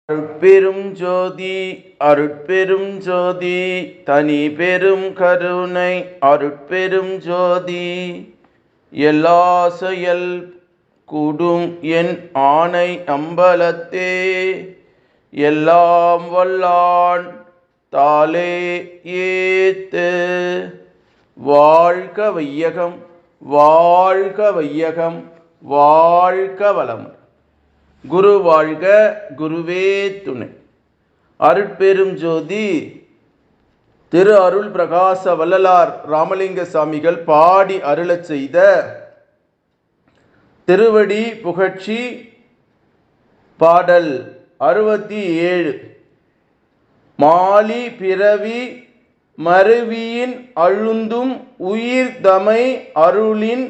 அருட்பெரும் ஜோதி அருட்பெரும் ஜோதி தனி பெரும் கருணை அருட்பெரும் ஜோதி எல்லா செயல் கூடும் என் ஆணை அம்பலத்தே எல்லாம் வல்லான் தாலே ஏத்து. வாழ்க வையகம் வாழ்க வையகம் வாழ்க வளம். குரு வாழ்க, குருவே துணை. அருட்பெரும் ஜோதி திரு அருள் பிரகாச வள்ளலார் ராமலிங்க சாமிகள் பாடி அருளச் செய்த திருவடி புகழ்ச்சி பாடல் 67. மாலி பிறவி மருவியின் அழுந்தும் உயிர் தமை அருளின்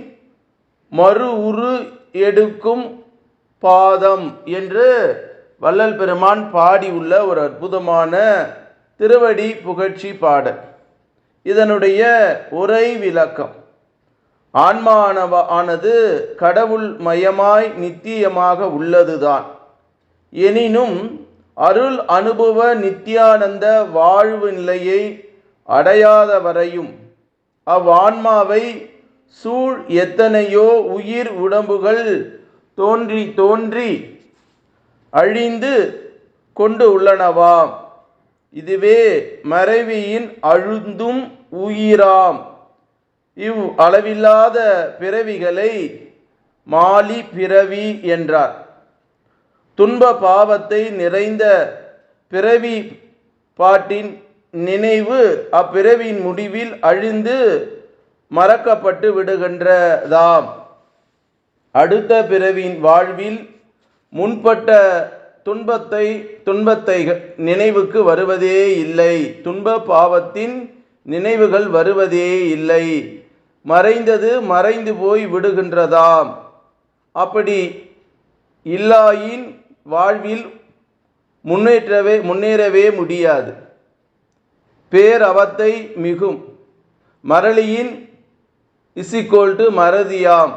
மறு உரு எடுக்கும் பாதம் என்று வள்ளல் பெருமான் பாடியுள்ள ஒரு அற்புதமான திருவடி புகழ்ச்சி பாடல். இதனுடைய உரை விளக்கம்: ஆன்மானது கடவுள் மயமாய் நித்தியமாக உள்ளதுதான். எனினும் அருள் அனுபவ நித்தியானந்த வாழ்வு நிலையை அடையாத வரையும் அவ்வான்மாவை சூழ் எத்தனையோ உயிர் உடம்புகள் தோன்றி தோன்றி அழிந்து கொண்டு உள்ளனவாம். இதுவே மறைவியின் அழுந்தும் உயிராம். இவ் அளவில்லாத பிறவிகளை மாலி பிறவி என்றார். துன்ப பாவத்தை நிறைந்த பிறவி பாட்டின் நினைவு அப்பிறவியின் முடிவில் அழிந்து மறக்கப்பட்டு விடுகின்றதாம். அடுத்த பிறவியின் வாழ்வில் முன்பட்ட துன்பத்தை நினைவுக்கு வருவதே இல்லை. துன்ப பாவத்தின் நினைவுகள் வருவதே இல்லை. மறைந்தது மறைந்து போய் விடுகின்றதாம். அப்படி இல்லாயின் வாழ்வில் முன்னேறவே முடியாது. பேரவத்தை மிகும். மரளியின் மறதியாம்.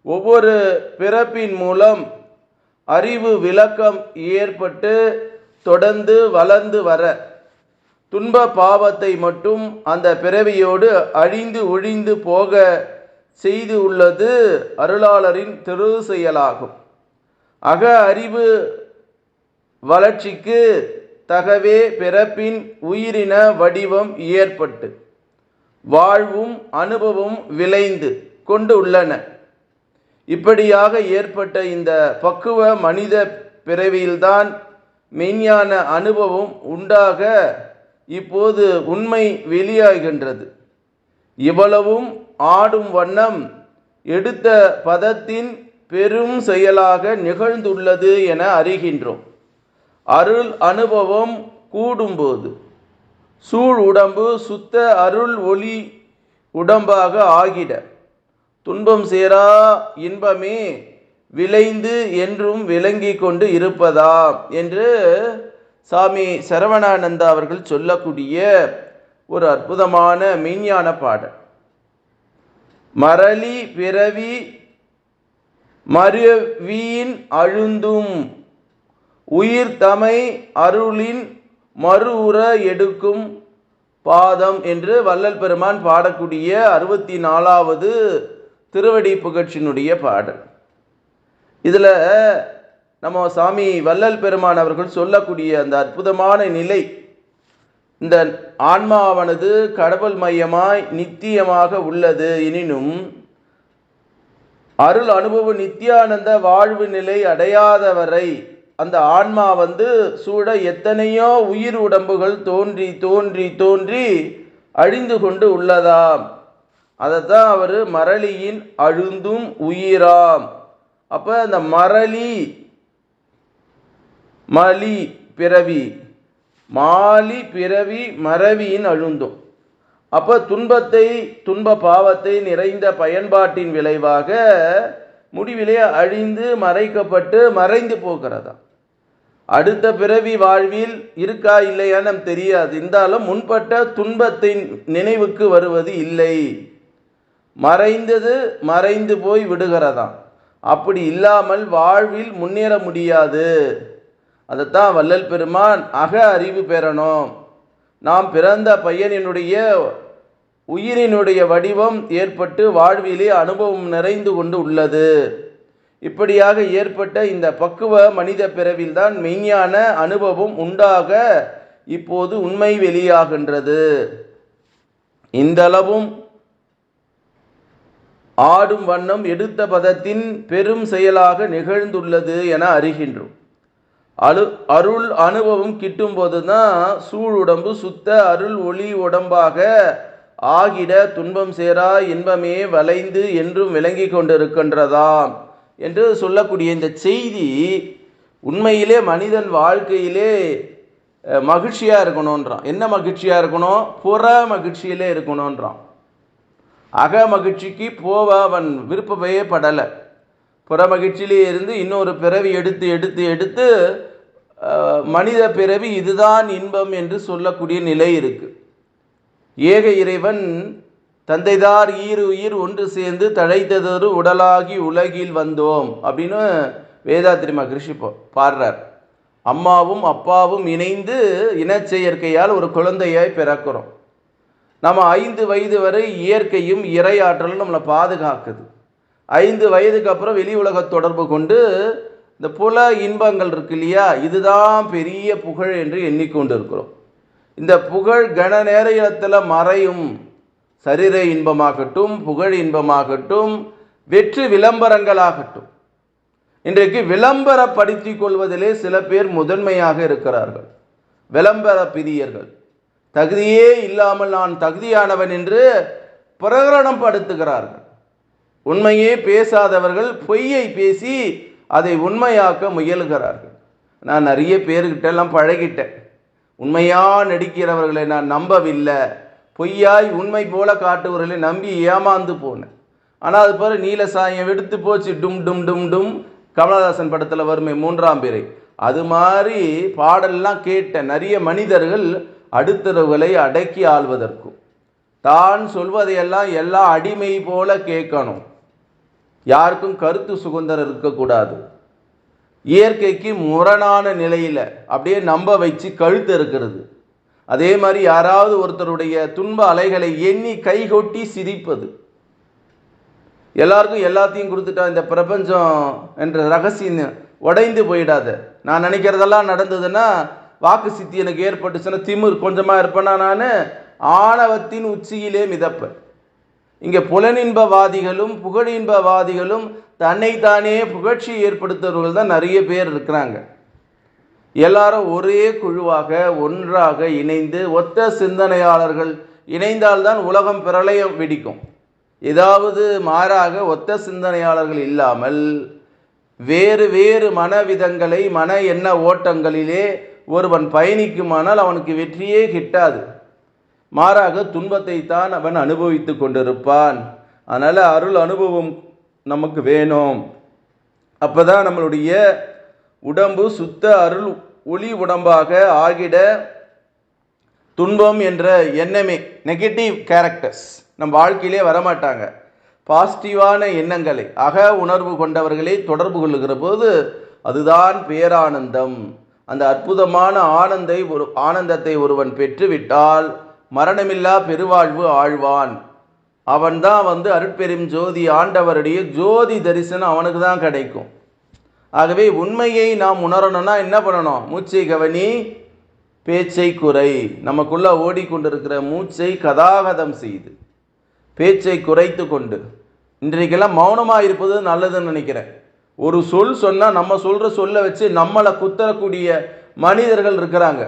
ஒவ்வொரு பிறப்பின் மூலம் அறிவு விளக்கம் ஏற்பட்டு தொடர்ந்து வளர்ந்து வர துன்ப பாவத்தை மட்டும் அந்த பிறவியோடு அழிந்து ஒழிந்து போக செய்து உள்ளது அருளாளரின் திரு செயலாகும். அக அறிவு வளர்ச்சிக்கு தகவே பிறப்பின் உயிரின வடிவம் ஏற்பட்டு வாழ்வும் அனுபவம் விளைந்து கொண்டு உள்ளன. இப்படியாக ஏற்பட்ட இந்த பக்குவ மனித பிறவியில்தான் மெய்ஞான அனுபவம் உண்டாக இப்போது உண்மை வெளியாகின்றது. இவ்வளவும் ஆடும் வண்ணம் எடுத்த பதத்தின் பெரும் செயலாக நிகழ்ந்துள்ளது என அறிகின்றோம். அருள் அனுபவம் கூடும்போது சூழ் உடம்பு சுத்த அருள் ஒளி உடம்பாக ஆகிட துன்பம் சேரா இன்பமே விளைந்து என்றும் விளங்கி கொண்டு இருப்பதாம் என்று சாமி சரவணானந்தா அவர்கள் சொல்லக்கூடிய ஒரு அற்புதமான மெய்ஞான பாடல். மரளி பிறவி மருவியின் அழுந்தும் உயிர் தமை அருளின் மறு உர எடுக்கும் பாதம் என்று வள்ளல் பெருமான் பாடக்கூடிய 64வது திருவடி புகழ்ச்சியினுடைய பாடல். இதில் நம்ம சாமி வள்ளல் பெருமான் அவர்கள் சொல்லக்கூடிய அந்த அற்புதமான நிலை, இந்த ஆன்மாவானது கடவுள் மையமாய் நித்தியமாக உள்ளது. எனினும் அருள் அனுபவ நித்தியானந்த வாழ்வு நிலை அடையாதவரை அந்த ஆன்மா சூட எத்தனையோ உயிர் உடம்புகள் தோன்றி தோன்றி தோன்றி அழிந்து கொண்டு உள்ளதாம். அதைத்தான் அவர் மரளியின் அழுந்தும் உயிராம். அப்போ அந்த மலி பிறவி மாலி பிறவி மறவியின் அழுந்தும். அப்போ துன்ப பாவத்தை நிறைந்த பயன்பாட்டின் விளைவாக முடிவிலே அழிந்து மறைக்கப்பட்டு மறைந்து போகிறதா. அடுத்த பிறவி வாழ்வில் இருக்கா இல்லையா நம் தெரியாது. இருந்தாலும் முன்பட்ட துன்பத்தின் நினைவுக்கு வருவது இல்லை. மறைந்தது மறைந்து போய் விடுகிறதாம். அப்படி இல்லாமல் வாழ்வில் முன்னேற முடியாது. அதைத்தான் வள்ளல் பெருமான் அக அறிவு பெறணும். நாம் பிறந்த பையனினுடைய உயிரினுடைய வடிவம் ஏற்பட்டு வாழ்விலே அனுபவம் நிறைந்து கொண்டு உள்ளது. இப்படியாக ஏற்பட்ட இந்த பக்குவ மனித பிறவில்தான் மெய்ஞான அனுபவம் உண்டாக இப்போது உண்மை வெளியாகின்றது. இந்தளவும் ஆடும் வண்ணம் எடுத்த பதத்தின் பெரும் செயலாக நிகழ்ந்துள்ளது என அறிகின்றோம். அருள் அனுபவம் கிட்டும் போதுதான் சூழுடம்பு சுத்த அருள் ஒளி உடம்பாக ஆகிட துன்பம் சேரா இன்பமே வளைந்து என்றும் விளங்கி கொண்டிருக்கின்றதாம் என்று சொல்லக்கூடிய இந்த செய்தி உண்மையிலே மனிதன் வாழ்க்கையிலே மகிழ்ச்சியா இருக்கணும்ன்றான். என்ன மகிழ்ச்சியா இருக்கணும்? புற மகிழ்ச்சியிலே இருக்கணும்ன்றான். அக மகிழ்ச்சிக்கு போவ அவன் விருப்பமே படலை. புற மகிழ்ச்சியிலே இருந்து இன்னொரு பிறவி எடுத்து எடுத்து எடுத்து மனித பிறவி இதுதான் இன்பம் என்று சொல்லக்கூடிய நிலை இருக்கு. ஏக இறைவன் தந்தைதார் உயிர் ஒன்று சேர்ந்து தழைத்ததொரு உடலாகி உலகில் வந்தோம் அப்படின்னு வேதாத்திரி மகரிஷி பாடுறார். அம்மாவும் அப்பாவும் இணைந்து இனச்செயற்கையால் ஒரு குழந்தையாய் பிறக்கிறோம். நம்ம 5 வயது வரை இயற்கையும் இறை ஆற்றலும் நம்மளை பாதுகாக்குது. 5 வயதுக்கு அப்புறம் வெளி உலக தொடர்பு கொண்டு இந்த புல இன்பங்கள் இருக்கு இல்லையா, இதுதான் பெரிய புகழ் என்று எண்ணிக்கொண்டு இருக்கிறோம். இந்த புகழ் கன நேரத்தில் மறையும். சரீர இன்பமாகட்டும், புகழ் இன்பமாகட்டும், வெற்றி விளம்பரங்களாகட்டும். இன்றைக்கு விளம்பரப்படுத்தி கொள்வதிலே சில பேர் முதன்மையாக இருக்கிறார்கள். விளம்பர பிரியர்கள். தகுதியே இல்லாமல் நான் தகுதியானவன் என்று பிரகடனம் படுத்துகிறார்கள். உண்மையே பேசாதவர்கள் பொய்யை பேசி அதை உண்மையாக்க முயல்கிறார்கள். நான் நிறைய பேர்கிட்ட எல்லாம் பழகிட்டேன். உண்மையா நடிக்கிறவர்களை நான் நம்பவில்லை. பொய்யாய் உண்மை போல காட்டுவர்களை நம்பி ஏமாந்து போனேன். ஆனால் அது பிறகு நீல சாயம் எடுத்து போச்சு. டும் டும் டும் டும் கமலஹாசன் படத்தில் வருமே 3ஆம் பிறை, அது மாதிரி பாடல்லாம் கேட்ட நிறைய மனிதர்கள் அடுத்தவர்களை அடக்கி ஆள்வதற்கும் தான் சொல்வதையெல்லாம் எல்லாம் அடிமை போல கேட்கணும். யாருக்கும் கருத்து சுதந்திரம் இருக்கக்கூடாது. இயற்கைக்கு முரணான நிலையில் அப்படியே நம்ப வச்சு கழுத்து இருக்கிறது. அதே மாதிரி யாராவது ஒருத்தருடைய துன்ப அலைகளை எண்ணி கைகொட்டி சிரிப்பது. எல்லாருக்கும் எல்லாத்தையும் கொடுத்துட்டா இந்த பிரபஞ்சம் என்ற ரகசியம் உடைந்து போயிடாத. நான் நினைக்கிறதெல்லாம் நடந்ததுன்னா வாக்கு சித்தி எனக்கு ஏற்பட்டுச்சுன்னா திமிர் கொஞ்சமாக இருப்பேன்னா நான் ஆணவத்தின் உச்சியிலே மிதப்பேன். இங்கே புலனின்பவாதிகளும் புகழின்பவாதிகளும் தன்னைத்தானே புகழ்ச்சி ஏற்படுத்துறவர்கள் தான் நிறைய பேர் இருக்கிறாங்க. எல்லாரும் ஒரே குழுவாக ஒன்றாக இணைந்து ஒத்த சிந்தனையாளர்கள் இணைந்தால்தான் உலகம் பிரளயம் வெடிக்கும். ஏதாவது மாறாக ஒத்த சிந்தனையாளர்கள் இல்லாமல் வேறு வேறு மனவிதங்களை மன எண்ண ஓட்டங்களிலே ஒருவன் பயணிக்குமானால் அவனுக்கு வெற்றியே கிட்டாது. மாறாக துன்பத்தை தான் அவன் அனுபவித்து கொண்டிருப்பான். அதனால் அருள் அனுபவம் நமக்கு வேணும். அப்போ தான் நம்மளுடைய உடம்பு சுத்த அருள் ஒளி உடம்பாக ஆகிட துன்பம் என்ற எண்ணமே நெகட்டிவ் கேரக்டர்ஸ் நம் வாழ்க்கையிலே வரமாட்டாங்க. பாசிட்டிவான எண்ணங்களை அக உணர்வு கொண்டவர்களை தொடர்பு கொள்ளுகிற போது அதுதான் பேரானந்தம். அந்த அற்புதமான ஆனந்தத்தை ஒருவன் பெற்றுவிட்டால் மரணமில்லா பெருவாழ்வு ஆழ்வான். அவன்தான் அருட்பெரும் ஜோதி ஆண்டவருடைய ஜோதி தரிசனம் அவனுக்கு தான் கிடைக்கும். ஆகவே உண்மையை நாம் உணரணும்னா என்ன பண்ணணும்? மூச்சை கவனி, பேச்சை குறை. நமக்குள்ள ஓடிக்கொண்டிருக்கிற மூச்சை கதாகதம் செய்து பேச்சை குறைத்து கொண்டு, இன்றைக்கெல்லாம் மௌனமாக இருப்பது நல்லதுன்னு நினைக்கிறேன். ஒரு சொல் சொன்னால் நம்ம சொல்கிற சொல்லை வச்சு நம்மளை குத்தரக்கூடிய மனிதர்கள் இருக்கிறாங்க.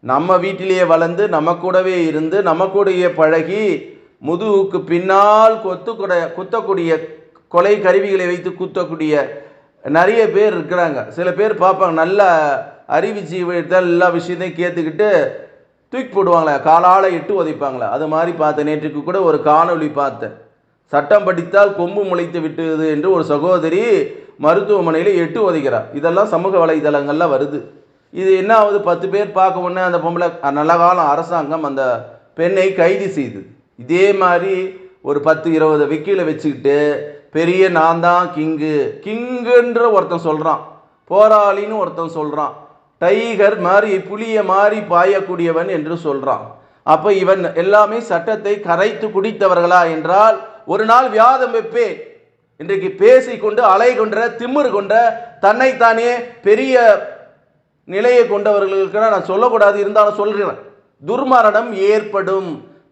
நம்ம வீட்டிலேயே வளர்ந்து நம்ம கூடவே இருந்து நம்ம கூடயே பழகி முதுகுக்கு பின்னால் குத்தக்கூடிய கொலை கருவிகளை வைத்து குத்தக்கூடிய நிறைய பேர் இருக்கிறாங்க. சில பேர் பார்ப்பாங்க, நல்ல அறிவு ஜீவிதத்தில் எல்லா விஷயத்தையும் கேட்டுக்கிட்டு தூக்கி போடுவாங்களே, காலால் எட்டு உதைப்பாங்களே. அது மாதிரி பார்த்தேன். நேற்றுக்கு கூட ஒரு காணொளி பார்த்தேன். சட்டம் படித்தால் கொம்பு முளைத்து விட்டது என்று ஒரு சகோதரி மருத்துவமனையில் 8 உதைக்கிறார். இதெல்லாம் சமூக வலைதளங்களில் வருது. இது என்ன ஆகுது? 10 பேர் பார்க்க உடனே அந்த பொம்பளை நல்ல காலம் அரசாங்கம் அந்த பெண்ணை கைது செய்து. இதே மாதிரி ஒரு 10-20 வக்கீலை வச்சுக்கிட்டு பெரிய நான் தான் கிங்குன்ற ஒருத்தன் சொல்கிறான், போராளின்னு ஒருத்தன் சொல்கிறான். டைகர் மாதிரி புலிய மாதிரி பாயக்கூடியவன் என்று சொல்றான். அப்ப இவன் எல்லாமே சட்டத்தை கரைத்து குடித்தவர்களா என்றால், ஒரு நாள் வியாதம் வைப்பேன் இன்றைக்கு பேசிக்கொண்டு அலை கொன்ற திமிர் கொண்ட தன்னைத்தானே பெரிய நிலையை கொண்டவர்களுக்கு நான் சொல்லக்கூடாது, இருந்தாலும் சொல்றேன். துர்மரணம் ஏற்படும்,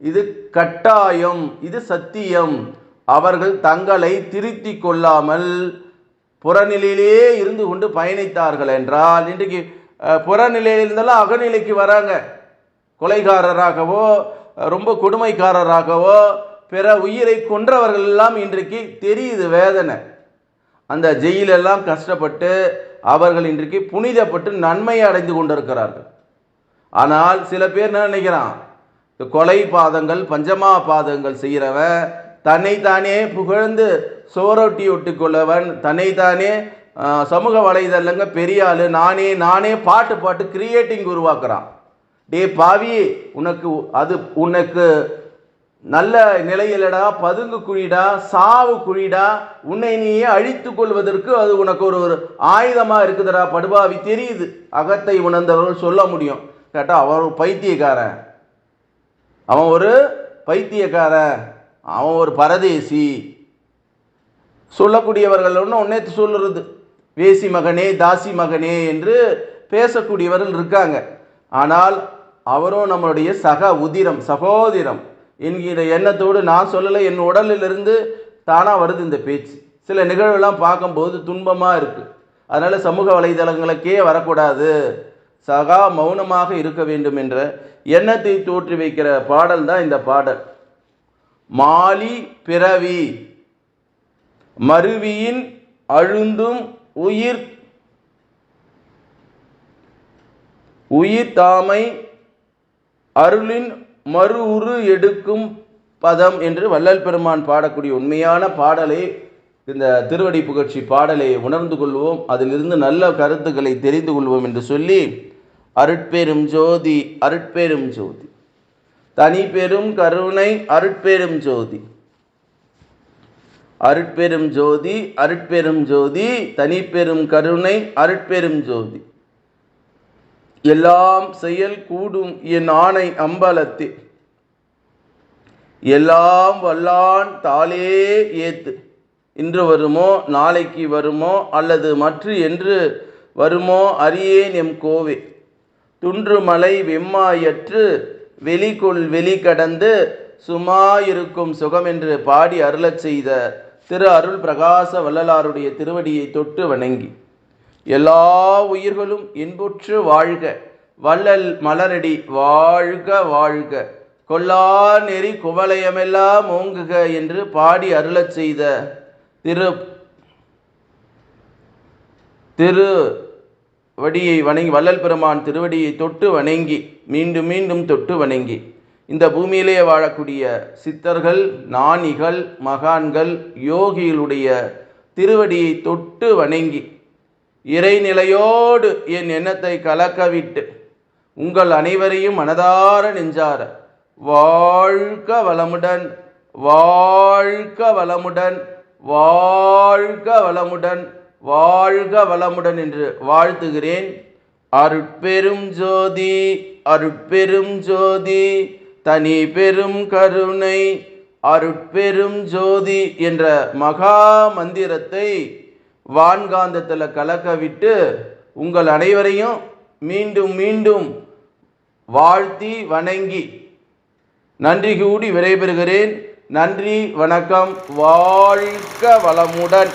இது கட்டாயம், இது சத்தியம். அவர்கள் தங்களை திருத்தி கொள்ளாமல் புறநிலையிலே இருந்து கொண்டு பயணித்தார்கள் என்றால், இன்றைக்கு புறநிலையில் இருந்தாலும் அகநிலைக்கு வராங்க. கொலைகாரராகவோ ரொம்ப கொடுமைக்காரராகவோ பிற உயிரை கொன்றவர்கள் எல்லாம் இன்றைக்கு தெரியுது வேதனை. அந்த ஜெயிலெல்லாம் கஷ்டப்பட்டு அவர்கள் இன்றைக்கு புனிதப்பட்டு நன்மையை அடைந்து கொண்டிருக்கிறார்கள். ஆனால் சில பேர் என்ன நினைக்கிறான், கொலை பாதங்கள் பஞ்சமா பாதங்கள் செய்கிறவன், தன்னைத்தானே புகழ்ந்து சோரோட்டி ஒட்டிக்கொள்ளவன், தன்னைத்தானே சமூக வலைதளங்க பெரிய ஆளு, நானே பாட்டு கிரியேட்டிங் உருவாக்குறான். டே பாவி, உனக்கு நல்ல நிலையிலடா, பதுங்கு குழிடா, சாவு குழிடா, உன்னை நீயே அழித்து கொள்வதற்கு அது உனக்கு ஒரு ஆயுதமா இருக்குதுடா படுபாவி. தெரியுது, அகத்தை உணர்ந்தவர்கள் சொல்ல முடியும். கேட்டா அவன் ஒரு பைத்தியக்காரன், அவன் ஒரு பரதேசி சொல்லக்கூடியவர்கள் ஒன்னே சொல்லுறது. வேசி மகனே தாசி மகனே என்று பேசக்கூடியவர்கள் இருக்காங்க. ஆனால் அவரும் நம்மளுடைய சக உதிரம் சகோதரம் என்கிற எண்ணத்தோடு நான் சொல்லலை, என் உடலிலிருந்து தானாக வருது இந்த பேச்சு. சில நிகழ்வுலாம் பார்க்கும்போது துன்பமாக இருக்குது. அதனால் சமூக வலைதளங்களுக்கே வரக்கூடாது, சகா மௌனமாக இருக்க வேண்டும் என்ற எண்ணத்தை தோற்றி வைக்கிற பாடல் தான் இந்த பாடல். மாலி பிறவி மருவியின் அழுந்தும் உயிர் தாமை அருளின் மறு உரு எடுக்கும் பதம் என்று வள்ளல் பெருமான் பாடக்கூடிய உண்மையான பாடலை, இந்த திருவடி புகழ்ச்சி பாடலை உணர்ந்து கொள்வோம், அதிலிருந்து நல்ல கருத்துக்களை தெரிந்து கொள்வோம் என்று சொல்லி, அருட்பெரும் ஜோதி அருட்பெரும் ஜோதி தனி பெரும் கருணை அருட்பெரும் ஜோதி அருட்பெரும் ஜோதி அருட்பெரும் ஜோதி தனி பெரும் கருணை அருட்பெரும் ஜோதி எல்லாம் செயல் கூடும் என் ஆணை அம்பலத்தில் எல்லாம் வல்லான் தாளே ஏத்து. இன்று வருமோ நாளைக்கு வருமோ அல்லது மற்ற என்று வருமோ அறியேன் எம் கோவே. துன்று மலை வெம்மாயற்று வெளி கடந்து சும்மாயிருக்கும் சுகம் என்று பாடி அருளச் செய்த திரு அருள் பிரகாச வள்ளலாருடைய திருவடியை தொட்டு வணங்கி, எல்லா உயிர்களும் இன்புற்று வாழ்க, வள்ளல் மலரடி வாழ்க வாழ்க, கொல்லா நெறி குவலயமெல்லாம் ஓங்குக என்று பாடி அருளச் செய்த திருவடியை வணங்கி, வள்ளல் பெருமான் திருவடியை தொட்டு வணங்கி, மீண்டும் மீண்டும் தொட்டு வணங்கி, இந்த பூமியிலே வாழக்கூடிய சித்தர்கள், ஞானிகள், மகான்கள், யோகிகளுடைய திருவடியை தொட்டு வணங்கி, இறைநிலையோடு என் எண்ணத்தை கலக்கவிட்டு உங்கள் அனைவரையும் மனதார நெஞ்சார வாழ்க வளமுடன் வாழ்க வளமுடன் வாழ்க வளமுடன் வாழ்க வளமுடன் என்று வாழ்த்துகிறேன். அருட்பெரும் ஜோதி அருட்பெரும் ஜோதி தனி பெரும் கருணை அருட்பெரும் ஜோதி என்ற மகா மந்திரத்தை வான்காந்தத்தில் கலக்கவிட்டு உங்கள் அனைவரையும் மீண்டும் மீண்டும் வாழ்த்தி வணங்கி நன்றி கூடி விடைபெறுகிறேன். நன்றி, வணக்கம், வாழ்க வளமுடன்.